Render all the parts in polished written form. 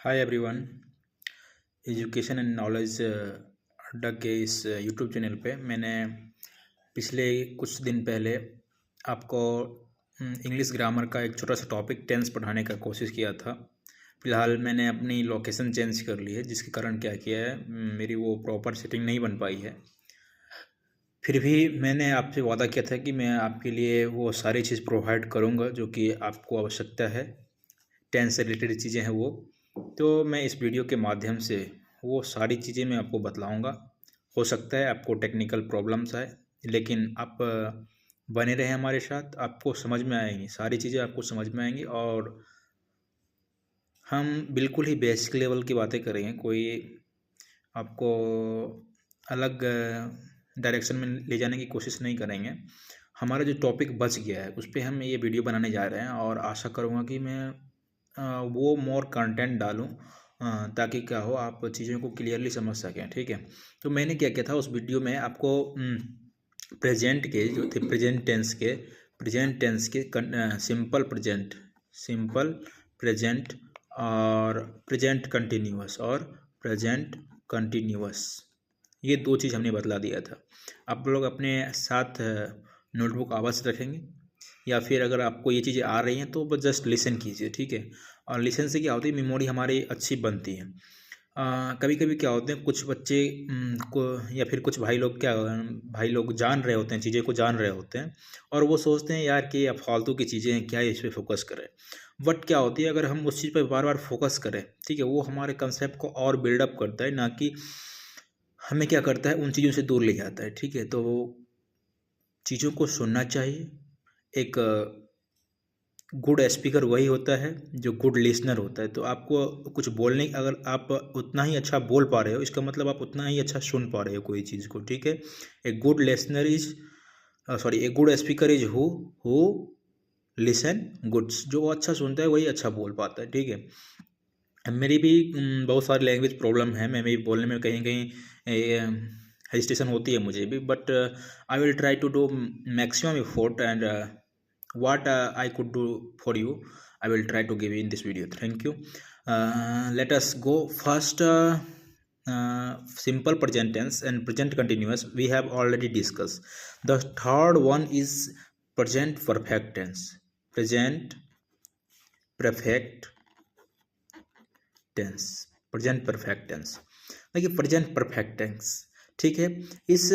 Hi everyone. Education and knowledge अड्डा के इस यूट्यूब चैनल पे मैंने पिछले कुछ दिन पहले आपको इंग्लिश ग्रामर का एक छोटा सा टॉपिक टेंस पढ़ाने का कोशिश किया था। फ़िलहाल मैंने अपनी लोकेशन चेंज कर ली है, जिसके कारण क्या किया है, मेरी वो प्रॉपर सेटिंग नहीं बन पाई है। फिर भी मैंने आपसे वादा किया था कि मैं आपके लिए वो सारी चीज़ प्रोवाइड करूँगा जो कि आपको आवश्यकता है। टेंस से रिलेटेड चीज़ें हैं वो, तो मैं इस वीडियो के माध्यम से वो सारी चीज़ें मैं आपको बतलाऊँगा। हो सकता है आपको टेक्निकल प्रॉब्लम्स आए, लेकिन आप बने रहें हमारे साथ, आपको समझ में आएंगी सारी चीज़ें, आपको समझ में आएंगी। और हम बिल्कुल ही बेसिक लेवल की बातें करेंगे, कोई आपको अलग डायरेक्शन में ले जाने की कोशिश नहीं करेंगे। हमारा जो टॉपिक बच गया है उस पर हम ये वीडियो बनाने जा रहे हैं, और आशा करूँगा कि मैं वो मोर कंटेंट डालूं, ताकि क्या हो, आप चीज़ों को क्लियरली समझ सकें। ठीक है, तो मैंने क्या किया था उस वीडियो में आपको प्रेजेंट के जो थे, प्रेजेंट टेंस के सिंपल प्रेजेंट और प्रेजेंट कंटिन्यूअस, ये दो चीज़ हमने बतला दिया था। आप लोग अपने साथ नोटबुक अवश्य रखेंगे, या फिर अगर आपको ये चीज़ें आ रही हैं तो बस जस्ट लिसन कीजिए। ठीक है, और लिसन से क्या होती है, मेमोरी हमारी अच्छी बनती है। कभी कभी क्या होते हैं, कुछ बच्चे को या फिर कुछ भाई लोग जान रहे होते हैं, चीज़ें को जान रहे होते हैं, और वो सोचते हैं यार कि अब फालतू की चीज़ें हैं, क्या इस पर फोकस करें। बट क्या होती है, अगर हम उस चीज़ पर बार बार फोकस करें, ठीक है, वो हमारे कंसेप्ट को और बिल्डअप करता है, ना कि हमें क्या करता है, उन चीज़ों से दूर ले जाता है। ठीक है, तो चीज़ों को सुनना चाहिए। एक गुड स्पीकर वही होता है जो गुड लिसनर होता है। तो आपको कुछ बोलने, अगर आप उतना ही अच्छा बोल पा रहे हो, इसका मतलब आप उतना ही अच्छा सुन पा रहे हो कोई चीज़ को। ठीक है, a good listener is a good speaker is who listen goods. जो अच्छा सुनता है वही अच्छा बोल पाता है। ठीक है, मेरी भी बहुत सारी लैंग्वेज प्रॉब्लम है, मैं भी बोलने में कहीं कहीं हेजिटेशन होती है मुझे भी, but I will try to do maximum effort, and what I could do for you, I will try to give you in this video. Thank you. Let us go first. Simple present tense and present continuous we have already discussed. The third one is present perfect tense. Present perfect tense. Present perfect tense. देखिए, present perfect tense, ठीक है, इस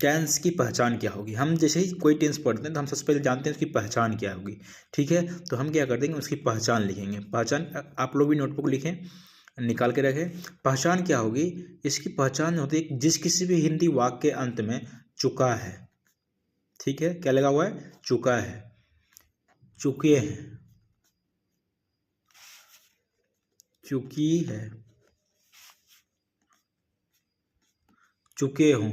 tense की पहचान क्या होगी। हम जैसे ही कोई टेंस पढ़ते हैं तो हम सबसे पहले जानते हैं उसकी पहचान क्या होगी। ठीक है, तो हम क्या कर देंगे, उसकी पहचान लिखेंगे। पहचान आप लोग भी नोटबुक लिखें, निकाल के रखें। पहचान क्या होगी, इसकी पहचान होती है जिस किसी भी हिंदी वाक्य के अंत में चुका है। ठीक है, क्या लगा हुआ है, चुका है, चुके हैं, चुकी है, चुके हों,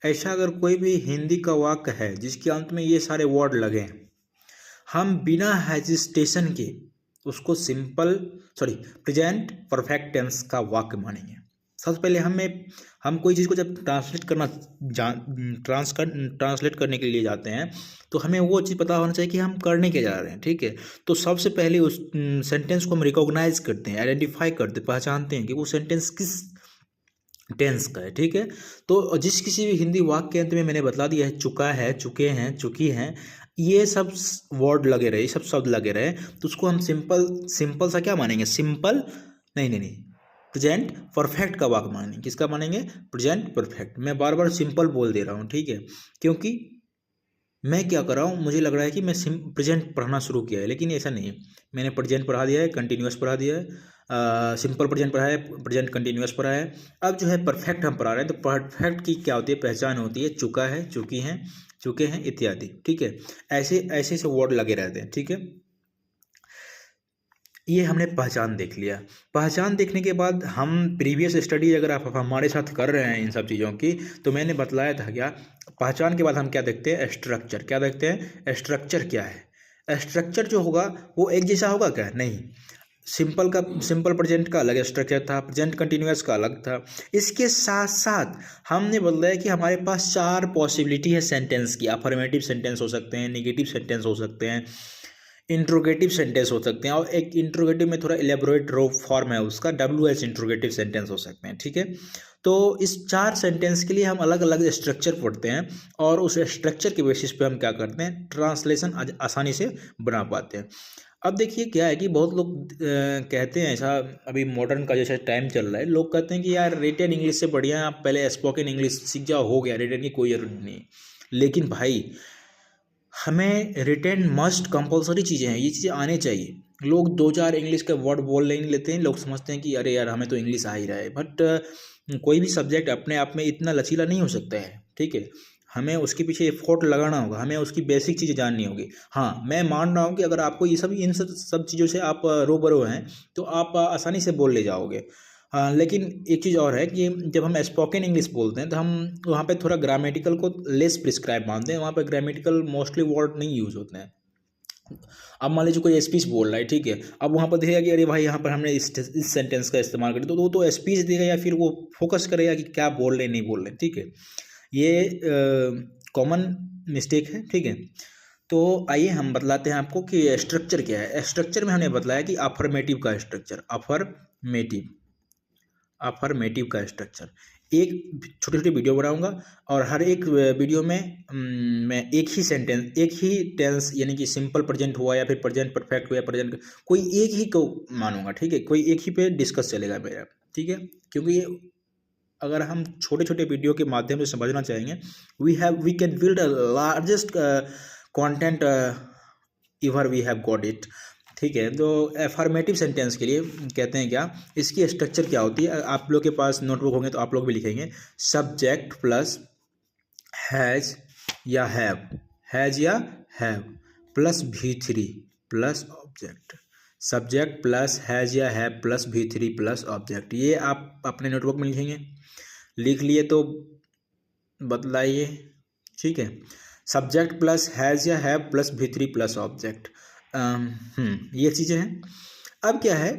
ऐसा अगर कोई भी हिंदी का वाक्य है जिसके अंत में ये सारे वर्ड लगे, हम बिना हेजिटेशन के उसको प्रेजेंट परफेक्ट टेंस का वाक्य मानेंगे। सबसे पहले हम कोई चीज़ को जब ट्रांसलेट करने के लिए जाते हैं तो हमें वो चीज़ पता होना चाहिए कि हम करने के जा रहे हैं। ठीक है, तो सबसे पहले उस सेंटेंस को हम रिकॉग्नाइज करते हैं, आइडेंटिफाई करते, पहचानते हैं कि वो सेंटेंस किस टेंस का है। ठीक है, तो जिस किसी भी हिंदी वाक्य के अंत में मैंने बतला दिया है, चुका है, चुके हैं, चुकी हैं, ये सब वर्ड लगे रहे, सब शब्द लगे रहे, तो उसको हम सिंपल सा क्या मानेंगे, नहीं, प्रेजेंट परफेक्ट का वाक्य मानेंगे। किसका मानेंगे, प्रेजेंट परफेक्ट। मैं बार बार सिंपल बोल दे रहा हूँ, ठीक है, क्योंकि मैं क्या कर रहा हूँ, मुझे लग रहा है कि मैं प्रेजेंट पढ़ना शुरू किया है, लेकिन ऐसा नहीं है। मैंने प्रेजेंट पढ़ा दिया है, कंटिन्यूअस पढ़ा दिया है, सिंपल प्रेजेंट पढ़ा है, प्रेजेंट कंटिन्यूअस पढ़ा है। अब जो है परफेक्ट हम पढ़ा रहे हैं, तो परफेक्ट की क्या होती है, पहचान होती है चुका है, चुकी हैं, चुके हैं इत्यादि। ठीक है, ऐसे ऐसे वर्ड लगे रहते हैं। ठीक है, ये हमने पहचान देख लिया। पहचान देखने के बाद हम प्रीवियस स्टडी अगर आप हमारे साथ कर रहे हैं इन सब चीज़ों की, तो मैंने बतलाया था क्या, पहचान के बाद हम क्या देखते हैं, स्ट्रक्चर। क्या देखते हैं, स्ट्रक्चर क्या है। स्ट्रक्चर जो होगा वो एक जैसा होगा क्या, नहीं। सिंपल प्रेजेंट का अलग स्ट्रक्चर था, प्रेजेंट कंटिन्यूअस का अलग था। इसके साथ साथ हमने बताया कि हमारे पास 4 पॉसिबिलिटी है सेंटेंस की। अफर्मेटिव सेंटेंस हो सकते हैं, नेगेटिव सेंटेंस हो सकते हैं, इंट्रोगेटिव सेंटेंस हो सकते हैं, और एक इंट्रोगेटिव में थोड़ा इलेबोरेट रो फॉर्म है उसका, WH इंट्रोगेटिव सेंटेंस हो सकते हैं, ठीक है। तो इस 4 सेंटेंस के लिए हम अलग अलग स्ट्रक्चर पढ़ते हैं, और उस स्ट्रक्चर के बेसिस पे हम क्या करते हैं, ट्रांसलेशन आसानी से बना पाते हैं। अब देखिए क्या है कि बहुत लोग कहते हैं ऐसा, अभी मॉडर्न का जैसे टाइम चल रहा है, लोग कहते हैं कि यार रिटन इंग्लिश से बढ़िया आप पहले स्पोकन इंग्लिश सीख जाओ, हो गया, रिटन की कोई जरूरत नहीं। लेकिन भाई हमें रिटेन मस्ट कंपलसरी चीज़ें हैं, ये चीज़ें आने चाहिए। लोग 2-4 इंग्लिश के वर्ड बोल नहीं लेते हैं, लोग समझते हैं कि अरे यार हमें तो इंग्लिश आ ही रहा है, बट कोई भी सब्जेक्ट अपने आप में इतना लचीला नहीं हो सकता है, ठीक है। हमें उसके पीछे एफोर्ट लगाना होगा, हमें उसकी बेसिक चीज़ें जाननी होगी। हाँ, मैं मान रहा हूँ कि अगर आपको ये सब इन सब चीज़ों से आप रूबरू हैं तो आप आसानी से बोल ले जाओगे। हाँ, लेकिन एक चीज़ और है कि जब हम स्पोकन इंग्लिश बोलते हैं तो हम वहाँ पे थोड़ा ग्रामेटिकल को लेस प्रिस्क्राइब मानते हैं, वहाँ पे ग्रामेटिकल मोस्टली वर्ड नहीं यूज़ होते हैं। अब मान लीजिए कोई स्पीच बोल रहा है, ठीक है, अब वहाँ पर देखेगा कि अरे भाई यहाँ पर हमने इस सेंटेंस का इस्तेमाल कर, तो वो तो स्पीच देगा या फिर वो फोकस करेगा कि क्या बोल रहे नहीं बोल रहे, ठीक है। ये कॉमन मिस्टेक है, ठीक है। तो आइए हम बतलाते हैं आपको कि स्ट्रक्चर क्या है। स्ट्रक्चर में हमने बतलाया कि अफर्मेटिव का स्ट्रक्चर, अफर्मेटिव का स्ट्रक्चर। एक छोटी छोटी वीडियो बनाऊंगा और हर एक वीडियो में मैं एक ही सेंटेंस, एक ही टेंस, यानी कि सिंपल प्रेजेंट हुआ या फिर प्रेजेंट परफेक्ट हुआ या प्रेजेंट, कोई एक ही को मानूंगा, ठीक है, कोई एक ही पे डिस्कस चलेगा मेरा, ठीक है। क्योंकि अगर हम छोटे छोटे वीडियो के माध्यम से समझना चाहेंगे, we can build a largest content ever we have got it, ठीक है। तो एफर्मेटिव सेंटेंस के लिए कहते हैं क्या, इसकी स्ट्रक्चर क्या होती है, आप लोग के पास नोटबुक होंगे तो आप लोग भी लिखेंगे, सब्जेक्ट प्लस हैज या have plus V3 plus object, subject plus has या have plus V3 plus object. ये आप अपने नोटबुक में लिखेंगे, लिख लिए तो बतलाइए, ठीक है। सब्जेक्ट प्लस हैज या have plus V3 plus object, ये चीज़ें हैं। अब क्या है,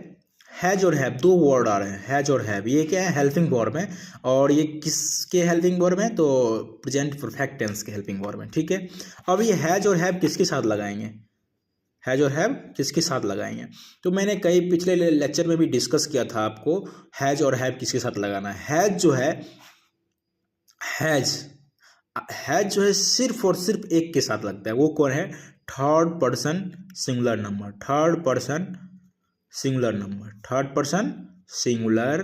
हैज और हैव, दो वर्ड आ रहे हैं, हैज और हैव, ये क्या है, हेल्पिंग वर्ब है, और ये किसके हेल्पिंग वर्ब है, तो प्रेजेंट परफेक्ट टेंस के हेल्पिंग वर्ब है, ठीक है। अब ये हैज और हैव किसके साथ लगाएंगे, हैज और हैव किसके साथ लगाएंगे, तो मैंने कई पिछले लेक्चर में भी डिस्कस किया था आपको, हैज और हैव किसके साथ लगाना है। हैज जो है, हैज जो है सिर्फ और सिर्फ एक के साथ लगता है, वो कौन है, third person singular number, third person singular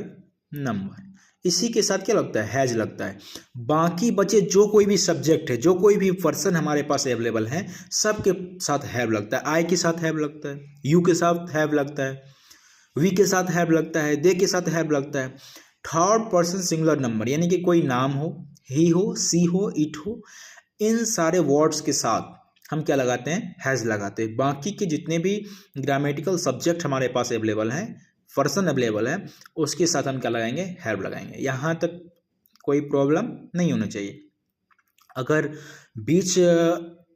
number, इसी के साथ क्या लगता है, हैज लगता है। बाकी बचे जो कोई भी सब्जेक्ट है, जो कोई भी पर्सन हमारे पास अवेलेबल है, सब के साथ हैव लगता है। आई के साथ हैव लगता है, यू के साथ हैव लगता है, वी के साथ हैव लगता है, दे के साथ हैव लगता है। थर्ड पर्सन सिंगुलर नंबर यानी कि कोई नाम हो, ही हो, सी हो, इट हो, इन सारे वर्ड्स के साथ हम क्या लगाते हैं, हैज लगाते हैं। बाकी के जितने भी ग्रामेटिकल सब्जेक्ट हमारे पास अवेलेबल हैं, पर्सन अवेलेबल है, उसके साथ हम क्या लगाएंगे, हैव लगाएंगे। यहाँ तक कोई प्रॉब्लम नहीं होना चाहिए। अगर बीच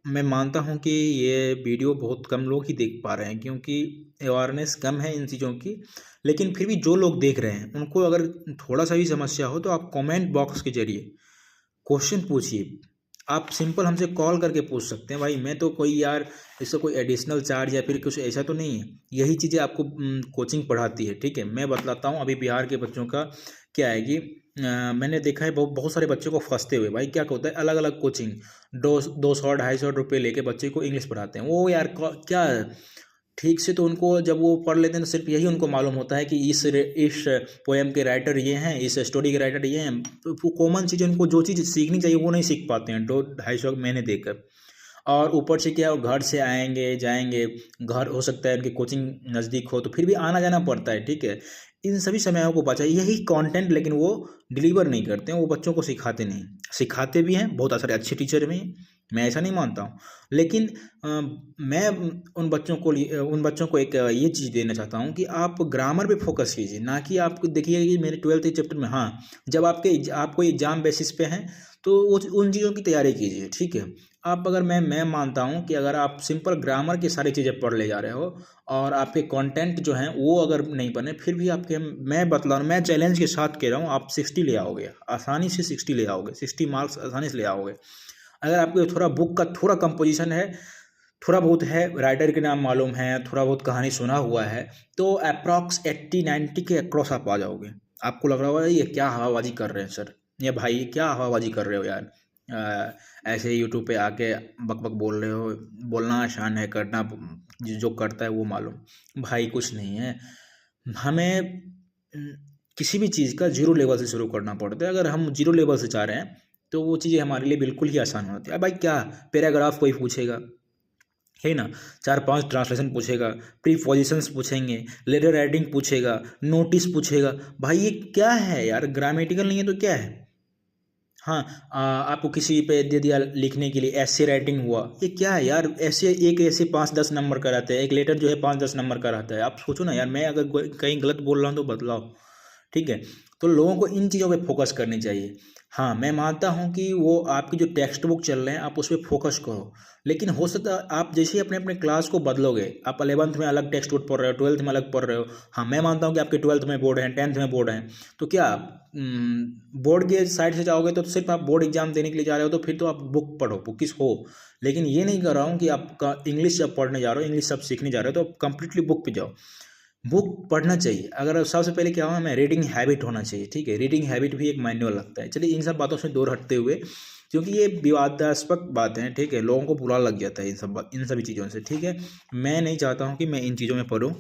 मैं मानता हूँ कि ये वीडियो बहुत कम लोग ही देख पा रहे हैं क्योंकि अवेयरनेस कम है इन चीज़ों की, लेकिन फिर भी जो लोग देख रहे हैं उनको अगर थोड़ा सा भी समस्या हो तो आप कमेंट बॉक्स के जरिए क्वेश्चन पूछिए। आप सिंपल हमसे कॉल करके पूछ सकते हैं, भाई मैं तो कोई यार इससे कोई एडिशनल चार्ज या फिर कुछ ऐसा तो नहीं है, यही चीज़ें आपको कोचिंग पढ़ाती है, ठीक है। मैं बतलाता हूँ अभी बिहार के बच्चों का क्या है कि मैंने देखा है बहुत सारे बच्चों को फंसते हुए, भाई क्या होता है, अलग अलग कोचिंग 200-250 रुपये लेके बच्चे को इंग्लिश पढ़ाते हैं। वो यार क्या ठीक से तो उनको जब वो पढ़ लेते हैं तो सिर्फ यही उनको मालूम होता है कि इस पोएम के राइटर ये हैं, इस स्टोरी के राइटर ये हैं, तो वो कॉमन चीज़ उनको जो चीज़ सीखनी चाहिए वो नहीं सीख पाते हैं 200-250 महीने देकर। और ऊपर से क्या, घर से आएंगे जाएंगे, घर हो सकता है उनकी कोचिंग नज़दीक हो तो फिर भी आना जाना पड़ता है, ठीक है। इन सभी समयों को बचा यही कंटेंट, लेकिन वो डिलीवर नहीं करते हैं, वो बच्चों को सिखाते नहीं, सिखाते भी हैं बहुत सारे अच्छे टीचर भी हैं, मैं ऐसा नहीं मानता हूँ, लेकिन मैं उन बच्चों को एक ये चीज़ देना चाहता हूँ कि आप ग्रामर पे फोकस कीजिए, ना कि आप देखिए कि मेरे 12th चैप्टर में, हाँ जब आप कोई एग्जाम बेसिस पे हैं तो उन चीज़ों की तैयारी कीजिए, ठीक है। आप अगर मैं मानता हूँ कि अगर आप सिंपल ग्रामर की सारी चीज़ें पढ़ ले जा रहे हो और आपके कंटेंट जो हैं वो अगर नहीं बने, फिर भी आपके, मैं चैलेंज के साथ कह रहा हूँ, आप 60 ले आओगे, आसानी से 60 ले आओगे, 60 मार्क्स आसानी से ले आओगे। अगर आपके थोड़ा बुक का थोड़ा कंपोजिशन है थोड़ा बहुत है, राइटर के नाम मालूम है, थोड़ा बहुत कहानी सुना हुआ है, तो अप्रॉक्स 80-90 के अक्रॉस आप आ जाओगे। आपको लग रहा होगा ये क्या हवाबाजी कर रहे हैं सर, या भाई ये क्या हवाबाजी कर रहे हो यार, ऐसे यूट्यूब पे आके बक बक बोल रहे हो, बोलना आसान है, करना जो करता है वो मालूम। भाई कुछ नहीं है, हमें किसी भी चीज़ का जीरो लेवल से शुरू करना पड़ता है। अगर हम जीरो लेवल से चाह रहे हैं तो वो चीज़ें हमारे लिए बिल्कुल ही आसान होती है। अब भाई क्या पैराग्राफ कोई पूछेगा, है ना, 4-5 ट्रांसलेशन पूछेगा, प्रीपोजिशंस पूछेंगे, लेटर राइटिंग पूछेगा, नोटिस पूछेगा, भाई ये क्या है यार, ग्रामेटिकल नहीं है तो क्या है। हाँ, आपको किसी पे दे दिया लिखने के लिए, ऐसे राइटिंग हुआ, ये क्या है यार, ऐसे एक ऐसे 5-10 नंबर का रहता है, एक लेटर जो है 5-10 नंबर का रहता है। आप सोचो ना यार, मैं अगर कहीं गलत बोल रहा हूँ तो बतलाओ, ठीक है। तो लोगों को इन चीज़ों पे फोकस करनी चाहिए। हाँ, मैं मानता हूँ कि वो आपकी जो टेक्स्ट बुक चल रहे हैं आप उस पर फोकस करो, लेकिन हो सकता है आप जैसे ही अपने अपने क्लास को बदलोगे, आप 11th में अलग टेक्स्ट बुक पढ़ रहे हो, 12th में अलग पढ़ रहे हो। हाँ, मैं मानता हूँ कि आपके 12th में बोर्ड है, 10th में बोर्ड है, तो क्या बोर्ड के साइड से जाओगे तो सिर्फ आप बोर्ड एग्जाम देने के लिए जा रहे हो, तो फिर तो आप बुक पढ़ो, बुकिस हो। लेकिन ये नहीं कर रहा हूँ कि आपका इंग्लिश जब पढ़ने जा रहे हो, इंग्लिश सब सीखने जा रहे हो, तो कंप्लीटली बुक पे जाओ। बुक पढ़ना चाहिए। अगर सबसे पहले क्या हुआ, हमें रीडिंग हैबिट होना चाहिए, ठीक है। रीडिंग हैबिट भी एक मैनुअल लगता है। चलिए इन सब बातों से दूर हटते हुए, क्योंकि ये विवादास्पद बातें हैं, ठीक है, लोगों को बुरा लग जाता है इन सभी चीज़ों से, ठीक है। मैं नहीं चाहता हूँ कि मैं इन चीज़ों में पढ़ूँ।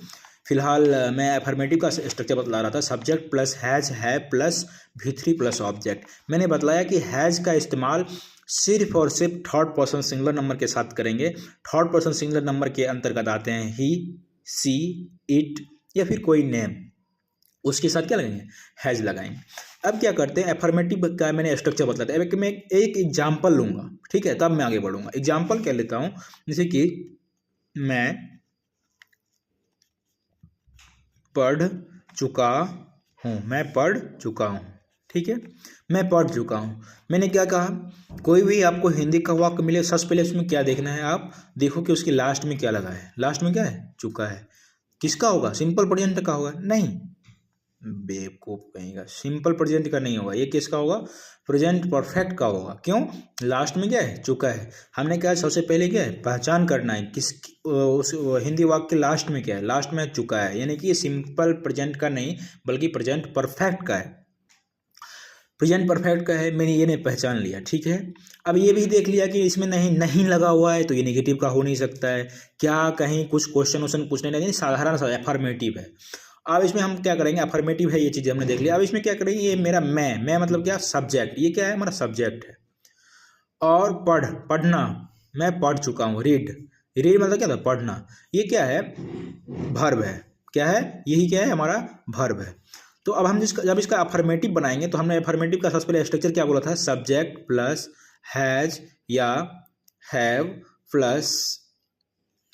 फिलहाल मैं अफर्मेटिव का स्ट्रक्चर बतला रहा था, सब्जेक्ट प्लस हैज़ है प्लस V3 प्लस ऑब्जेक्ट। मैंने बतलाया कि हैज़ का इस्तेमाल सिर्फ और सिर्फ थर्ड पर्सन सिंगुलर नंबर के साथ करेंगे। थर्ड पर्सन सिंगुलर नंबर के अंतर्गत आते हैं ही, सी, इट या फिर कोई नेम, उसके साथ क्या लगाएंगे, हैज लगाएंगे। अब क्या करते हैं, एफर्मेटिव का मैंने स्ट्रक्चर बतलाता है। मैं एक एग्जाम्पल लूंगा, ठीक है, तब मैं आगे बढ़ूंगा। एग्जाम्पल क्या लेता हूं, जैसे कि मैं पढ़ चुका हूं, मैं पढ़ चुका हूं, ठीक है, मैं पढ़ चुका हूं। मैंने क्या कहा, कोई भी आपको हिंदी का वाक्य मिले, सबसे पहले उसमें क्या देखना है, आप देखो कि उसके लास्ट में क्या लगा है। लास्ट में क्या है, चुका है। किसका होगा, सिंपल प्रेजेंट का होगा, नहीं, बेवकूफ कहेगा, सिंपल प्रेजेंट का नहीं होगा, ये किसका होगा, प्रेजेंट परफेक्ट का होगा। क्यों, लास्ट में क्या है, चुका है। हमने क्या सबसे पहले क्या है, पहचान करना है किस उस हिंदी वाक्य के लास्ट में क्या है, लास्ट में चुका है, यानी कि ये सिंपल प्रेजेंट का नहीं बल्कि प्रेजेंट परफेक्ट का है। प्रेजेंट परफेक्ट का है, मैंने ये नहीं पहचान लिया, ठीक है। अब ये भी देख लिया कि इसमें नहीं लगा हुआ है, तो ये नेगेटिव का हो नहीं सकता है। क्या कहीं कुछ क्वेश्चन पूछने लगे, साधारण सा अफर्मेटिव है। अब इसमें हम क्या करेंगे, अफर्मेटिव है, ये चीज़ हमने देख लिया। अब इसमें क्या करेंगे, ये मेरा मैं मतलब क्या, सब्जेक्ट, ये क्या है, हमारा सब्जेक्ट है। और पढ़ना, मैं पढ़ चुका हूँ, रीड मतलब क्या था, पढ़ना, ये क्या है, वर्ब है। क्या है, यही क्या है, हमारा वर्ब है। तो अब हम जब इसका अफर्मेटिव बनाएंगे, तो हमने अफर्मेटिव का सबसे पहले स्ट्रक्चर क्या बोला था, सब्जेक्ट प्लस हैज या have plus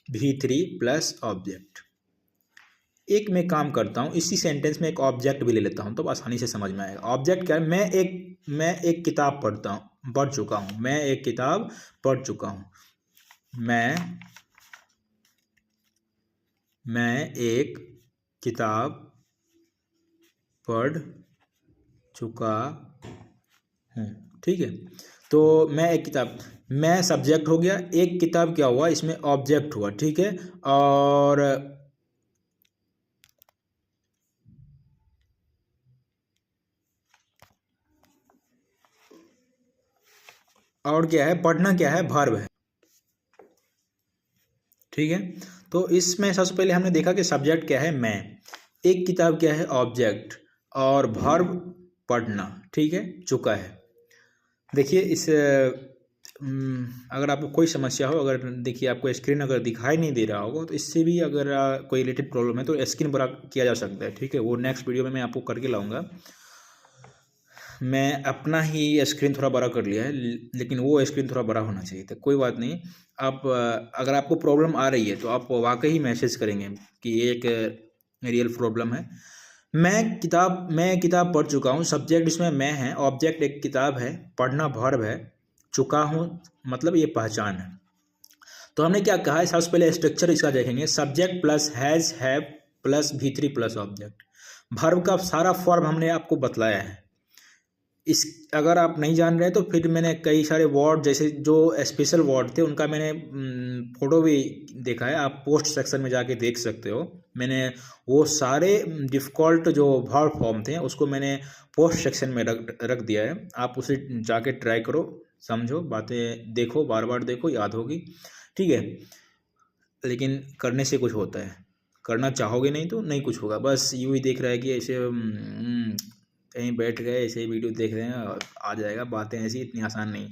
V3 plus object. एक मैं काम करता हूँ, इसी सेंटेंस में एक ऑब्जेक्ट भी ले लेता हूँ, तो आसानी से समझ में आएगा। ऑब्जेक्ट क्या है, मैं एक किताब पढ़ चुका हूँ, मैं एक किताब पढ़ चुका हूँ, मैं एक किताब पढ़ चुका हूँ, ठीक है। तो मैं एक किताब, मैं सब्जेक्ट हो गया, एक किताब क्या हुआ, इसमें ऑब्जेक्ट हुआ, ठीक है। और क्या है, पढ़ना क्या है, वर्ब है, ठीक है। तो इसमें सबसे पहले हमने देखा कि सब्जेक्ट क्या है, मैं, एक किताब क्या है, ऑब्जेक्ट, और वर्ब पढ़ना, ठीक है, चुका है। देखिए अगर आपको कोई समस्या हो, अगर देखिए आपको स्क्रीन अगर दिखाई नहीं दे रहा होगा, तो इससे भी अगर कोई रिलेटेड प्रॉब्लम है तो स्क्रीन बड़ा किया जा सकता है, ठीक है। वो नेक्स्ट वीडियो में मैं आपको करके लाऊंगा। मैं अपना ही स्क्रीन थोड़ा बड़ा कर लिया है, लेकिन वो स्क्रीन थोड़ा बड़ा होना चाहिए था, कोई बात नहीं। आप अगर आपको प्रॉब्लम आ रही है तो आप वाकई मैसेज करेंगे कि ये एक रियल प्रॉब्लम है। मैं किताब पढ़ चुका हूँ, सब्जेक्ट इसमें मैं है, ऑब्जेक्ट एक किताब है, पढ़ना वर्ब है, चुका हूँ मतलब ये पहचान है। तो हमने क्या कहा है, सबसे पहले स्ट्रक्चर इसका देखेंगे, subject plus has have plus V3 plus object. Verb का सारा फॉर्म हमने आपको बतलाया है, इस अगर आप नहीं जान रहे तो फिर मैंने कई सारे वार्ड, जैसे जो स्पेशल वार्ड थे उनका मैंने फ़ोटो भी देखा है, आप पोस्ट सेक्शन में जाके देख सकते हो। मैंने वो सारे डिफ़ॉल्ट जो वर्ब फॉर्म थे उसको मैंने पोस्ट सेक्शन में रख दिया है। आप उसे जाके ट्राई करो, समझो, बातें देखो, बार बार देखो, याद होगी, ठीक है। लेकिन करने से कुछ होता है, करना चाहोगे नहीं तो नहीं कुछ होगा। बस यूँ ही देख रहा है कि ऐसे कहीं बैठ गए ऐसे ही वीडियो देख रहे हैं और आ जाएगा, बातें ऐसी इतनी आसान नहीं।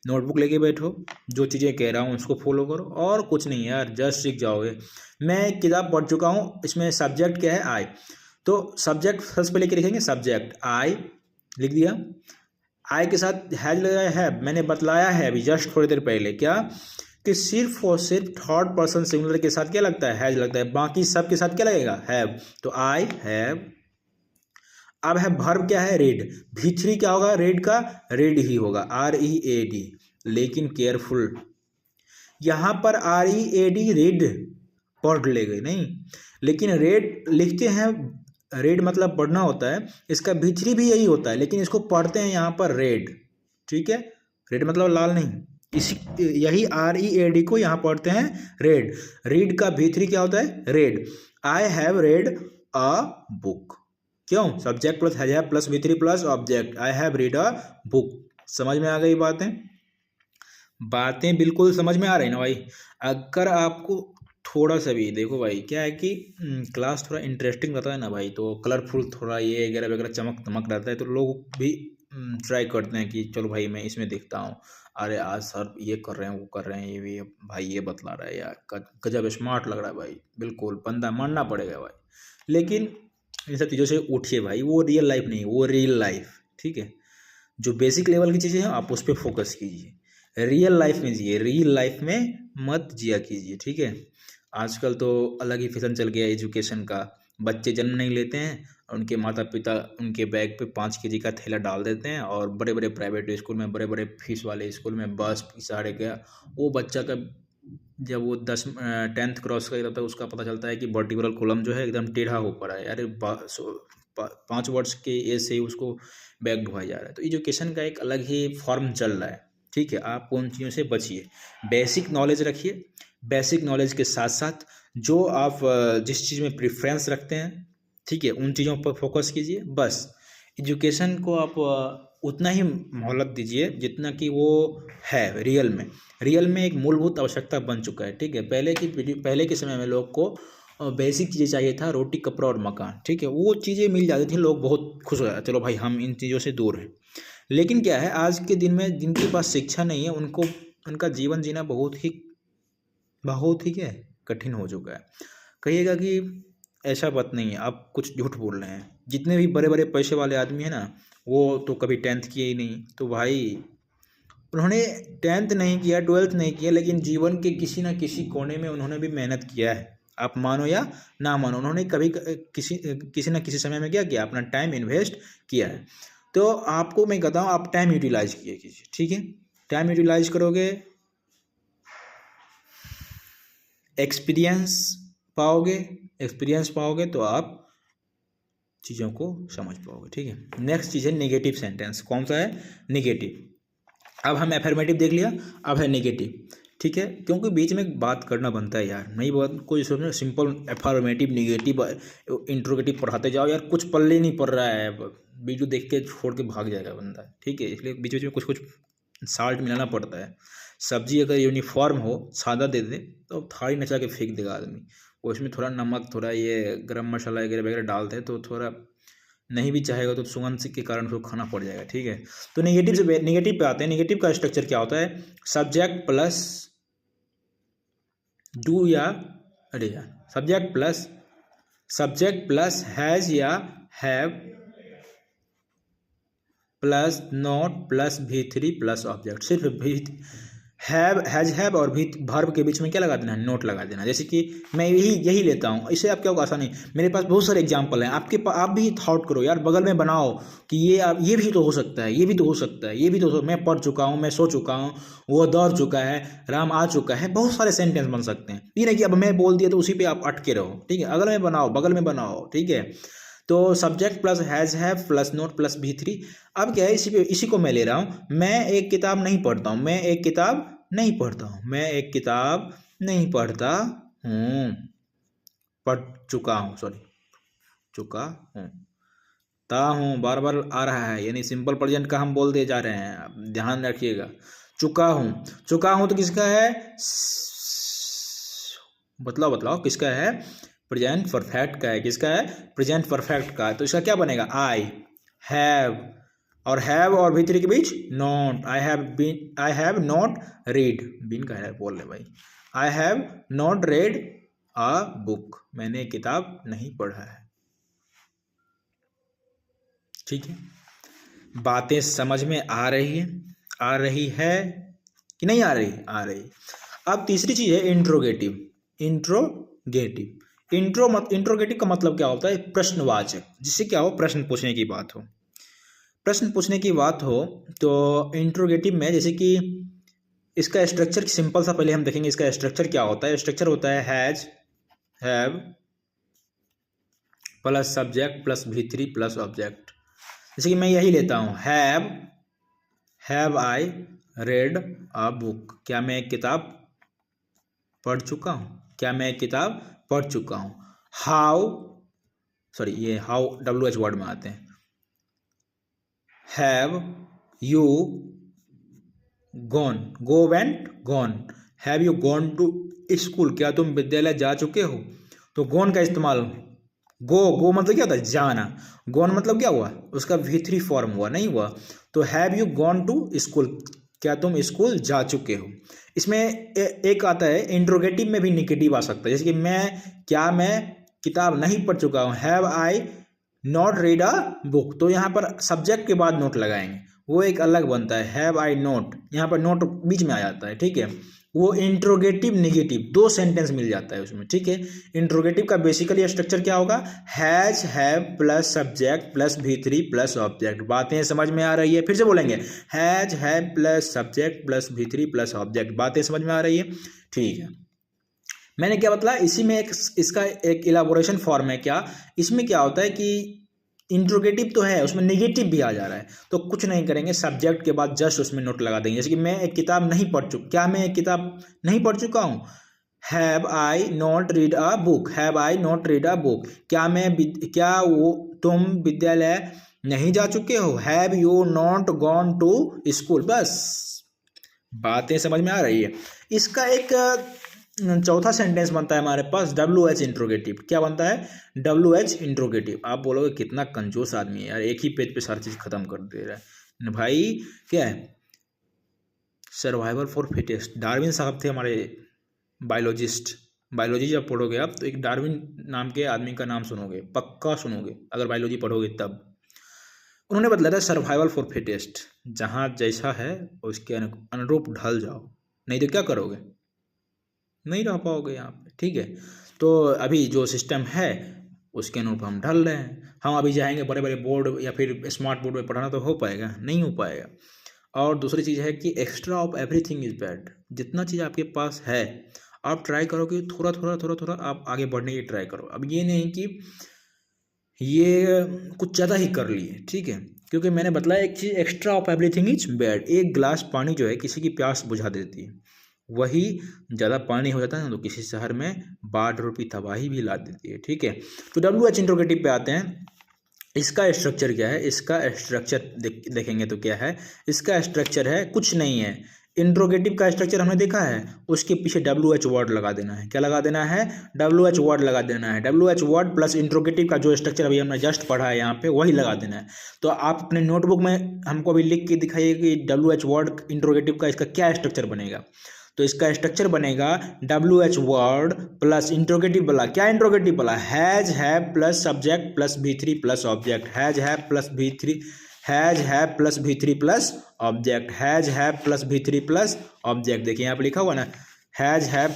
नोटबुक लेके बैठो, जो चीज़ें कह रहा हूँ उसको फॉलो करो, और कुछ नहीं यार, जस्ट सीख जाओगे। मैं एक किताब पढ़ चुका हूँ, इसमें सब्जेक्ट क्या है, आई। तो सब्जेक्ट सबसे पहले क्या लिखेंगे, सब्जेक्ट आई लिख दिया, आई के साथ हैज लगाया है। मैंने बतलाया है अभी जस्ट थोड़ी देर पहले क्या, कि सिर्फ और सिर्फ थर्ड पर्सन सिंगुलर के साथ क्या लगता है, हैज लगता है, बाकी सब के साथ क्या लगेगा, हैव। तो आई हैव। अब है वर्ब क्या है, रीड। V3 क्या होगा, रीड का, रीड ही होगा, READ। लेकिन केयरफुल, यहाँ पर READ रीड पढ़ लेंगे नहीं, लेकिन रेड लिखते हैं, रेड मतलब पढ़ना होता है, इसका V3 भी यही होता है, लेकिन इसको पढ़ते हैं यहाँ पर रेड, ठीक है। रेड मतलब लाल नहीं, इसी यही READ को यहाँ पढ़ते हैं रेड। रीड का V3 क्या होता है, read. I have read a book, क्यों, subject plus has have plus V3 plus object, I have read a book. समझ में आ गई बातें, बातें बिल्कुल समझ में आ रही ना भाई। अगर आपको थोड़ा सा भी देखो भाई, क्या है कि क्लास थोड़ा इंटरेस्टिंग रहता है ना भाई, तो कलरफुल थोड़ा ये वगैरह वगैरह चमक दमक रहता है, तो लोग भी ट्राई करते हैं कि चलो भाई मैं इसमें देखता हूँ, अरे आज सर ये कर रहे हैं, वो कर रहे हैं, ये भी भाई ये बतला रहा है यार, गजब स्मार्ट लग रहा है भाई, बिल्कुल बंदा मानना पड़ेगा भाई। लेकिन इन सब चीज़ों से उठिए भाई, वो रियल लाइफ नहीं, वो रियल लाइफ, ठीक है। जो बेसिक लेवल की चीज़ें हैं आप उस पर फोकस कीजिए, रियल लाइफ में जिए, रियल लाइफ में मत जिया कीजिए, ठीक है। आजकल तो अलग ही फैशन चल गया एजुकेशन का, बच्चे जन्म नहीं लेते हैं, उनके माता पिता उनके बैग पे 5 kg का थैला डाल देते हैं, और बड़े बड़े प्राइवेट स्कूल में, बड़े बड़े फीस वाले स्कूल में बस पिसाड़े गया। वो बच्चा का जब वो 10th क्रॉस कर जाता है, उसका पता चलता है कि वर्टिब्रल कॉलम जो है एकदम टेढ़ा होकर है। अरे 5 वर्ष के एज से ही उसको बैग ढुआया जा रहा है। तो एजुकेशन का एक अलग ही फॉर्म चल रहा है, ठीक है। आप उन चीज़ों से बचिए, बेसिक नॉलेज रखिए, बेसिक नॉलेज के साथ साथ जो आप जिस चीज़ में प्रेफरेंस रखते हैं, ठीक है, उन चीज़ों पर फोकस कीजिए। बस एजुकेशन को आप उतना ही मोहलत दीजिए जितना कि वो है रियल में, रियल में एक मूलभूत आवश्यकता बन चुका है, ठीक है। पहले के समय में लोग को बेसिक चीज़ें चाहिए था, रोटी कपड़ा और मकान, ठीक है, वो चीज़ें मिल जाती थी, लोग बहुत खुश हो जाते, चलो भाई हम इन चीज़ों से दूर हैं। लेकिन क्या है, आज के दिन में जिनके पास शिक्षा नहीं है, उनको उनका जीवन जीना बहुत ही क्या है, कठिन हो चुका है। कहिएगा कि ऐसा बात नहीं है, आप कुछ झूठ बोल रहे हैं। जितने भी बड़े बड़े पैसे वाले आदमी हैं ना, वो तो कभी 10th किए ही नहीं, तो भाई उन्होंने 10th नहीं किया, 12th नहीं किया, लेकिन जीवन के किसी ना किसी कोने में उन्होंने भी मेहनत किया है। आप मानो या ना मानो, उन्होंने कभी किसी ना किसी समय में क्या किया, अपना टाइम इन्वेस्ट किया है। तो आपको मैं कहता हूँ, आप टाइम यूटिलाइज कीजिए, ठीक है। टाइम यूटिलाइज करोगे, एक्सपीरियंस पाओगे तो आप चीज़ों को समझ पाओगे, ठीक है। नेक्स्ट चीज़ है नेगेटिव सेंटेंस। कौन सा है, नेगेटिव। अब हम एफर्मेटिव देख लिया, अब है नेगेटिव, ठीक है। क्योंकि बीच में बात करना बनता है यार, नहीं बात कोई सोचना सिंपल एफर्मेटिव नेगेटिव इंट्रोगेटिव पढ़ाते जाओ यार, कुछ पल्ले नहीं पड़ रहा है, वीडियो देख के छोड़ के भाग जाएगा बंदा, ठीक है। इसलिए बीच बीच में कुछ कुछ साल्ट मिलाना पड़ता है। सब्जी अगर यूनिफॉर्म हो, सादा दे दे तो थाली नचा के फेंक देगा आदमी। और इसमें थोड़ा नमक, थोड़ा ये गरम मसाला वगैरह वगैरह डाल दे तो थोड़ा नहीं भी चाहेगा तो सुगंध के कारण उसको खाना पड़ जाएगा, ठीक है। तो नेगेटिव पे आते हैं। नेगेटिव का स्ट्रक्चर क्या होता है, सब्जेक्ट प्लस डू या अरे यार सब्जेक्ट प्लस हैज या have plus not plus V3 plus object. सिर्फ हैव और वर्ब के बीच में क्या लगा देना है, नोट लगा देना। जैसे कि मैं यही लेता हूँ, इससे आप क्या होगा, आसानी, मेरे पास बहुत सारे एग्जाम्पल हैं, आप भी थॉट करो यार, बगल में बनाओ कि ये भी तो हो सकता है, ये भी तो हो सकता है, ये भी तो मैं पढ़ चुका हूँ, मैं सो चुका हूँ, वो दौड़ चुका है, राम आ चुका है। बहुत सारे सेंटेंस बन सकते हैं। ये नहीं कि अब मैं बोल दिया तो उसी पर आप अटके रहो, ठीक है। अगल में बनाओ, बगल में बनाओ, ठीक है। तो subject plus has have plus note plus V3। अब क्या है, इसी को मैं ले रहा हूँ। मैं एक किताब नहीं पढ़ता हूँ, मैं एक किताब नहीं पढ़ता हूँ, मैं एक किताब नहीं पढ़ता हूँ, पढ़ चुका हूँ, सॉरी चुका हूँ। ता हूँ बार बार आ रहा है, यानी सिंपल प्रेजेंट का हम बोल दे जा रहे हैं, आप ध्यान रखिएगा। चुका हूँ, चुका हूँ तो किसका है, बताओ किसका है, प्रेजेंट परफेक्ट का है। किसका है, प्रेजेंट परफेक्ट का है। तो इसका क्या बनेगा, आई हैव, और हैव और V3 के बीच not, I have not read, बिन का है बोल रहे भाई, I have not read a book, मैंने किताब नहीं पढ़ा है। ठीक है, बातें समझ में आ रही है कि नहीं आ रही, आ रही। अब तीसरी चीज है इंट्रोगेटिव। इंट्रोगेटिव का मतलब क्या होता है, प्रश्नवाचक, जिससे क्या हो, प्रश्न पूछने की बात हो, प्रश्न पूछने की बात हो। तो इंट्रोगेटिव में जैसे कि इसका स्ट्रक्चर सिंपल सा पहले हम देखेंगे, इसका स्ट्रक्चर क्या होता है। स्ट्रक्चर होता है has, have plus subject plus V3 plus object. जैसे कि मैं यही लेता हूँ, have I read a book, क्या मैं एक किताब पढ़ चुका हूँ, क्या मैं एक किताब पढ़ चुका हूँ। ये हाउ WH वर्ड में आते हैं। Have you gone, go went gone, have you gone to school, क्या तुम विद्यालय जा चुके हो। तो गॉन का इस्तेमाल, गो मतलब क्या होता है, जाना, गॉन मतलब क्या हुआ, उसका V3 फॉर्म हुआ, नहीं हुआ। तो have you gone to school, क्या तुम स्कूल जा चुके हो। इसमें एक आता है इंट्रोगेटिव में भी निगेटिव आ सकता है, जैसे कि क्या मैं किताब नहीं पढ़ चुका हूँ, have I not read a book. तो यहाँ पर सब्जेक्ट के बाद नोट लगाएंगे, वो एक अलग बनता है, हैव आई नोट, यहाँ पर नोट बीच में आ जाता है। ठीक है, वो इंट्रोगेटिव निगेटिव 2 सेंटेंस मिल जाता है उसमें। ठीक है, इंट्रोगेटिव का बेसिकली स्ट्रक्चर क्या होगा, has have plus subject plus V3 plus object. बातें समझ में आ रही है, फिर से बोलेंगे, has have plus subject plus V3 plus object. बातें समझ में आ रही है, ठीक है। मैंने क्या बताया, इसी में इसका एक इलाबोरेशन फॉर्म है। क्या इसमें क्या होता है कि इंट्रोगेटिव तो है, उसमें नेगेटिव भी आ जा रहा है, तो कुछ नहीं करेंगे, सब्जेक्ट के बाद जस्ट उसमें नोट लगा देंगे। जैसे कि मैं एक किताब नहीं पढ़ चुका, क्या मैं एक किताब नहीं पढ़ चुका हूँ, have I not read a book, have I not read a book, क्या तुम विद्यालय नहीं जा चुके हो, have you not gone to school. बस बातें समझ में आ रही है। इसका एक चौथा सेंटेंस बनता है हमारे पास, WH इंट्रोगेटिव। क्या बनता है, WH इंट्रोगेटिव। आप बोलोगे कितना कंजूस आदमी है यार, एक ही पेज पे सारी चीज खत्म कर दे रहा है भाई। क्या है, सर्वाइवल फॉर फिटेस्ट, डार्विन साहब थे हमारे बायोलॉजिस्ट। बायोलॉजी जब पढ़ोगे आप तो एक डार्विन नाम के आदमी का नाम सुनोगे, पक्का सुनोगे अगर बायोलॉजी पढ़ोगे तब। उन्होंने बतलाया था सर्वाइवल फॉर फिटेस्ट, जहाँ जैसा है उसके अनुरूप ढल जाओ, नहीं तो क्या करोगे, नहीं रह पाओगे यहाँ पे। ठीक है, तो अभी जो सिस्टम है उसके अनुरूप हम ढल रहे हैं। हम अभी जाएंगे बड़े बड़े बोर्ड या फिर स्मार्ट बोर्ड में पढ़ाना, तो हो पाएगा, नहीं हो पाएगा। और दूसरी चीज़ है कि extra of everything is bad. जितना चीज़ आपके पास है आप ट्राई करो कि थोड़ा थोड़ा आप आगे बढ़ने की ट्राई करो। अब ये नहीं कि ये कुछ ज़्यादा ही कर लिए, ठीक है, क्योंकि मैंने बतलाया एक चीज़, extra of everything is bad. एक गिलास पानी जो है किसी की प्यास बुझा देती है, वही ज़्यादा पानी हो जाता है ना तो किसी शहर में बाढ़ रूपी तबाही भी ला देती है। ठीक है, तो WH इंट्रोगेटिव पे आते हैं। इसका स्ट्रक्चर क्या है, इसका स्ट्रक्चर देखेंगे तो क्या है, इसका स्ट्रक्चर है कुछ नहीं है। इंट्रोगेटिव का स्ट्रक्चर हमने देखा है, उसके पीछे WH वर्ड लगा देना है। क्या लगा देना है, WH वर्ड लगा देना है। WH वर्ड प्लस इंट्रोगेटिव का जो स्ट्रक्चर अभी हमने जस्ट पढ़ा है यहाँ पे, वही लगा देना है। तो आप अपने नोटबुक में हमको अभी लिख के दिखाइए कि WH वर्ड इंट्रोगेटिव का इसका क्या स्ट्रक्चर बनेगा। तो इसका स्ट्रक्चर बनेगा WH वर्ड प्लस इंट्रोगेटिव वाला। क्या इंट्रोगेटिव वाला, has have plus subject plus V3 plus object, has have plus V3, has have plus V3 plus object, has have plus V3 plus object. देखिए यहाँ पे लिखा हुआ ना, has have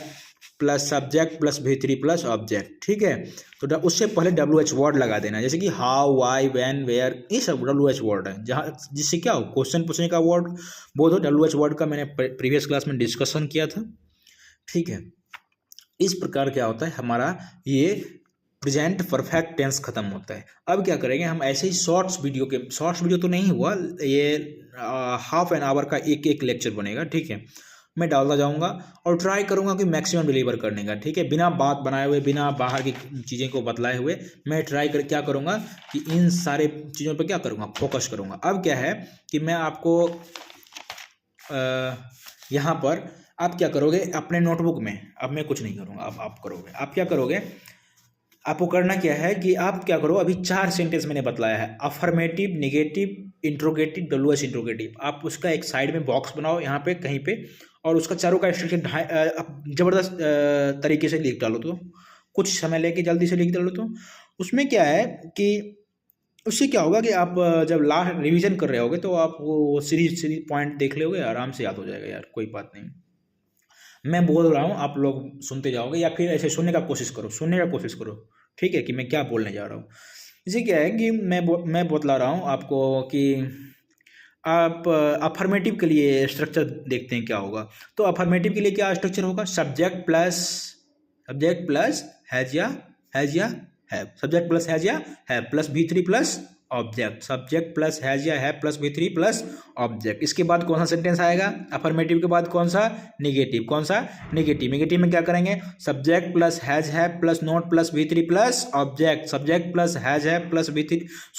plus subject plus V3 plus object. ठीक है, तो उससे पहले WH वर्ड लगा देना, जैसे कि हाउ, वाई, व्हेन, वेयर, ये सब WH वर्ड है, जहाँ जिससे क्या हो, क्वेश्चन पूछने का वर्ड बोल दो। WH वर्ड का मैंने प्रीवियस क्लास में डिस्कशन किया था। ठीक है, इस प्रकार क्या होता है हमारा ये प्रेजेंट परफेक्ट टेंस खत्म होता है। अब क्या करेंगे हम, ऐसे ही शॉर्ट्स वीडियो तो नहीं हुआ, ये हाफ एन आवर का एक एक लेक्चर बनेगा, ठीक है। मैं डालता जाऊंगा और ट्राई करूंगा कि मैक्सिमम डिलीवर करने का, ठीक है, बिना बात बनाए हुए, बिना बाहर की चीज़ें को बतलाए हुए मैं ट्राई कर क्या करूंगा कि इन सारे चीज़ों पर क्या करूंगा, फोकस करूंगा। अब क्या है कि मैं आपको यहाँ पर आप क्या करोगे अपने नोटबुक में, अब मैं कुछ नहीं करूँगा, अब आप करोगे। आप क्या करोगे, आपको करना क्या है कि आप क्या करो, अभी 4 सेंटेंस मैंने बतलाया है, affirmative, negative, interrogative, WH interrogative. आप उसका एक साइड में बॉक्स बनाओ यहाँ पे कहीं पे, और उसका चारों का स्ट्रक्चर ज़बरदस्त तरीके से लिख डालो। तो कुछ समय लेके जल्दी से लिख डालो। तो उसमें क्या है कि उससे क्या होगा कि आप जब लास्ट रिवीजन कर रहे होगे तो आप वो सीरीज पॉइंट देख लोगे, आराम से याद हो जाएगा यार, कोई बात नहीं। मैं बोल रहा हूँ, आप लोग सुनते जाओगे, या फिर ऐसे सुनने का कोशिश करो, ठीक है, कि मैं क्या बोलने जा रहा हूँ। इसे क्या है कि मैं बतला रहा हूँ आपको कि आप अफर्मेटिव के लिए स्ट्रक्चर देखते हैं क्या होगा। तो अफर्मेटिव के लिए क्या स्ट्रक्चर होगा, सब्जेक्ट प्लस हैज या हैव, सब्जेक्ट प्लस हैज या have plus V3 plus object, subject plus has या have plus V3 plus object. इसके बाद कौन सा सेंटेंस आएगा, अफर्मेटिव के बाद कौन सा, निगेटिव में क्या करेंगे, subject plus has have plus not plus V3 plus object, subject plus has have plus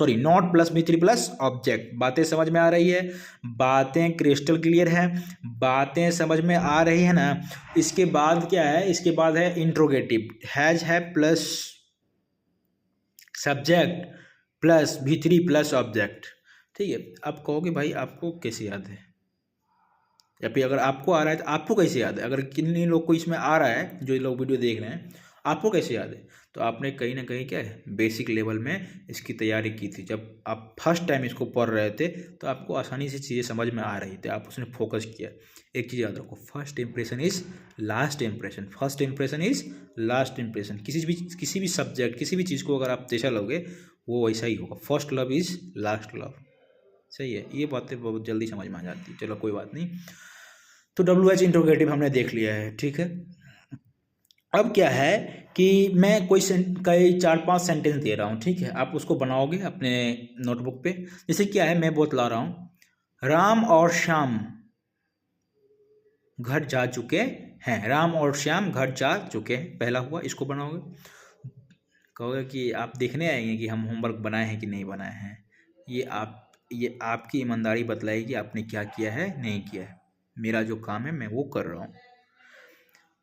not plus V3 plus object. बातें समझ में आ रही है, बातें क्रिस्टल क्लियर है, बातें समझ में आ रही है ना। इसके बाद क्या है, इसके बाद है interrogative, has have plus subject plus V3 plus object, ठीक है। आप कहोगे भाई आपको कैसे याद है, या फिर अगर आपको आ रहा है तो आपको कैसे याद है, अगर किन्हीं लोग को इसमें आ रहा है, जो लोग वीडियो देख रहे हैं, आपको कैसे याद है, तो आपने कहीं ना कहीं क्या है बेसिक लेवल में इसकी तैयारी की थी। जब आप फर्स्ट टाइम इसको पढ़ रहे थे तो आपको आसानी से चीज़ें समझ में आ रही थी, आप उसने फोकस किया। एक चीज़ याद रखो, first impression is last impression. किसी भी सब्जेक्ट, किसी भी चीज़ को अगर आप जैसा लोगे वो वैसा ही होगा। First love is last love, सही है। ये बातें बहुत जल्दी समझ में आ जाती है, चलो कोई बात नहीं। तो WH इंट्रोगेटिव हमने देख लिया है, ठीक है। अब क्या है कि मैं कई 4-5 सेंटेंस दे रहा हूँ, ठीक है, आप उसको बनाओगे अपने नोटबुक पे। जैसे क्या है, मैं बतला रहा हूँ, राम और श्याम घर जा चुके हैं, राम और श्याम घर जा चुके हैं, पहला हुआ। इसको बनाओगे, कहोगे कि आप देखने आएंगे कि हम होमवर्क बनाए हैं कि नहीं बनाए हैं। ये आपकी ईमानदारी बतलाएगी आपने क्या किया है, नहीं किया है। मेरा जो काम है मैं वो कर रहा हूँ।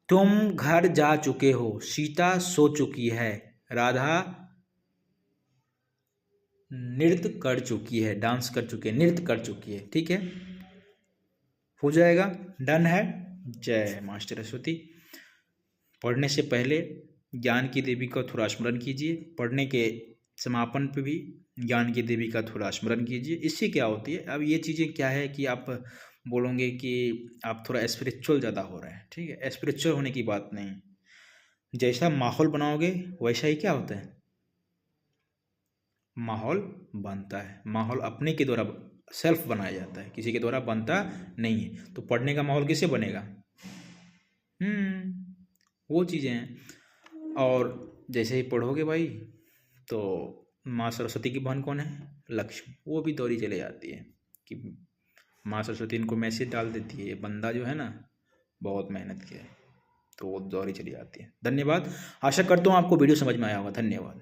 तुम घर जा चुके हो, सीता सो चुकी है, राधा नृत्य कर चुकी है, डांस कर चुकी है, नृत्य कर चुकी है, ठीक है, हो जाएगा, डन है। जय माँ सरस्वती। पढ़ने से पहले ज्ञान की देवी का थोड़ा स्मरण कीजिए, पढ़ने के समापन पे भी ज्ञान की देवी का थोड़ा स्मरण कीजिए। इससे क्या होती है, अब ये चीज़ें क्या है कि आप बोलोगे कि आप थोड़ा स्पिरिचुअल ज़्यादा हो रहे हैं, ठीक है। स्पिरिचुअल होने की बात नहीं, जैसा माहौल बनाओगे वैसा ही क्या होता है, माहौल बनता है। माहौल अपने के द्वारा सेल्फ बनाया जाता है, किसी के द्वारा बनता नहीं है। तो पढ़ने का माहौल किससे बनेगा, वो चीज़ें हैं। और जैसे ही पढ़ोगे भाई तो माँ सरस्वती की बहन कौन है, लक्ष्मी, वो भी दौड़ी चले जाती है कि माँ सरस्वती इनको मैसेज डाल देती है, ये बंदा जो है ना बहुत मेहनत किया है, तो वो दौड़ी चली जाती है। धन्यवाद, आशा करता हूँ आपको वीडियो समझ में आया होगा। धन्यवाद।